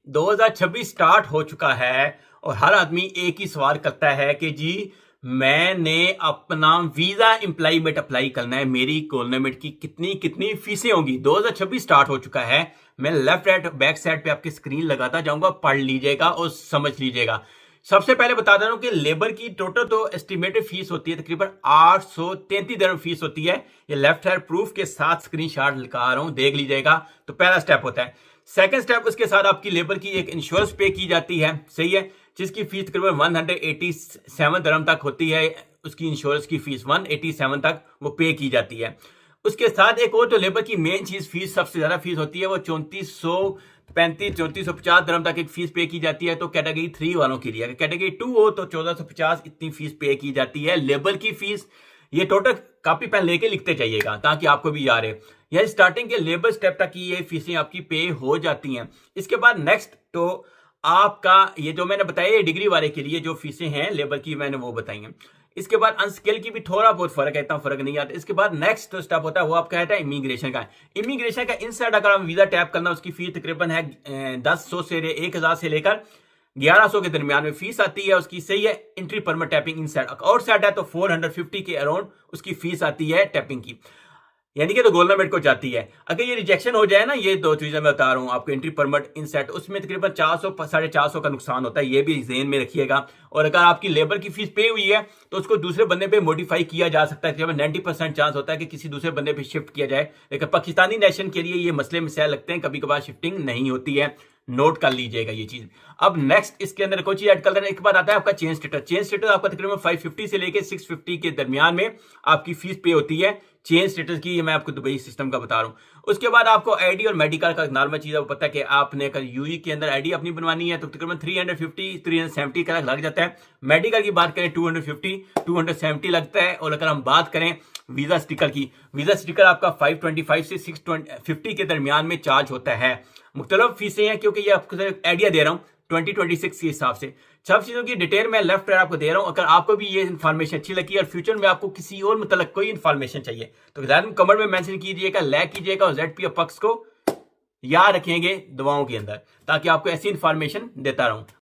2026 start हो चुका है और हर आदमी एक ही सवाल करता है कि जी मैंने अपना वीजा एम्प्लॉयमेंट अप्लाई करना है, मेरी गवर्नमेंट की कितनी कितनी फीसें होंगी। 2026 स्टार्ट हो चुका है। मैं लेफ्ट राइट बैक साइड पे आपकी स्क्रीन लगाता जाऊंगा, पढ़ लीजिएगा और समझ लीजिएगा। सबसे पहले बता दे रहा हूं कि लेबर की टोटल तो एस्टिमेटेड फीस होती है तकरीबन 833 dirham फीस होती है। ये लेफ्ट हैंड प्रूफ के साथ स्क्रीनशॉट लगा रहा हूं, देख लीजिएगा। तो पहला स्टेप होता है। सेकंड स्टेप, उसके साथ आपकी लेबर की एक इंश्योरेंस पे की जाती है, सही है, जिसकी फीस तकरीबन 187 dirham तक होती है। उसकी इंश्योरेंस की फीस 187 तक वो पे की जाती है। उसके साथ एक और जो लेबर की मेन चीज फीस सबसे ज्यादा फीस होती है वो 3450 dirham तक एक फीस पे की जाती है। तो कैटेगरी 3 वालों के लिए, अगर कैटेगरी 2 हो तो 1450 इतनी फीस पे की जाती है लेबर की फीस। ये टोटल कॉपी पेन लेके लिखते जाइएगा ताकि आपको भी याद रहे। यह स्टार्टिंग के लेबर स्टेप तक की ये फीसें आपकी पे हो जाती हैं। इसके बाद नेक्स्ट तो आपका ये जो मैंने बताया ये डिग्री वाले के लिए जो फीसें हैं लेबर की मैंने वो बताई हैं। इसके बाद अनस्किल की भी थोड़ा बहुत फर्क है, इतना फर्क नहीं आता। इसके बाद नेक्स्ट जो स्टेप होता है वो आपका है इमिग्रेशन का। इमिग्रेशन का इनसाइड अगर हम वीजा टैप करना, उसकी फीस तकरीबन है 1000 से 1000 से लेकर 1100 के दरमियान में फीस आती है उसकी, सही है। एंट्री परमिट टैपिंग इनसाइड और साइड है तो 450 के अराउंड उसकी फीस आती है टैपिंग की, यानी कि तो गवर्नमेंट को जाती है। अगर ये रिजेक्शन हो जाए ना, ये दो चीजें मैं बता रहा हूं आपको, एंट्री परमिट इनसेट, उसमें तकरीबन 400 450 का नुकसान होता है, ये भी ज़हन में रखिएगा। और अगर आपकी लेबर की फीस पे हुई है तो उसको दूसरे बंदे पे मॉडिफाई किया जा सकता है। तकरीबन 90% चांस होता है कि किसी दूसरे बंदे पे शिफ्ट किया जाए, लेकिन पाकिस्तानी नेशन के लिए ये मसले मसाइल लगते हैं, कभी कभार शिफ्टिंग नहीं होती है। नोट कर लीजिएगा ये चीज। अब नेक्स्ट इसके अंदर कोई चीज ऐड कर देना। एक बार आता है आपका चेंज स्टेटस। चेंज स्टेटस आपका तकरीबन 550 से लेके 650 के दरमियान में आपकी फीस पे होती है चेंज स्टेटस की। ये मैं आपको दुबई सिस्टम का बता रहा हूँ। उसके बाद आपको आईडी और मेडिकल का नॉर्मल चीज है, वो पता है कि आपने अगर यूई के अंदर आईडी अपनी बनवानी है तो तकरीबन 350 370 का लग जाता है। मेडिकल की बात करें 250 270 लगता है। और अगर हम बात करें वीजा स्टिकर की, वीजा स्टिकर आपका 525 से 650 के दरमियान में चार्ज होता है। मुख्तलिफ फीसें हैं क्योंकि ये आपको आइडिया दे रहा हूँ 2026 के हिसाब से। सब चीजों की डिटेल मैं लेफ्ट राइट आपको दे रहा हूं। अगर आपको भी ये इन्फॉर्मेशन अच्छी लगी और फ्यूचर में आपको किसी और मतलब कोई इन्फॉर्मेशन चाहिए तो कमेंट में मेंशन कीजिएगा, लाइक कीजिएगा और ZP पक्स को याद रखेंगे दुआओं के अंदर, ताकि आपको ऐसी इन्फॉर्मेशन देता रहूं।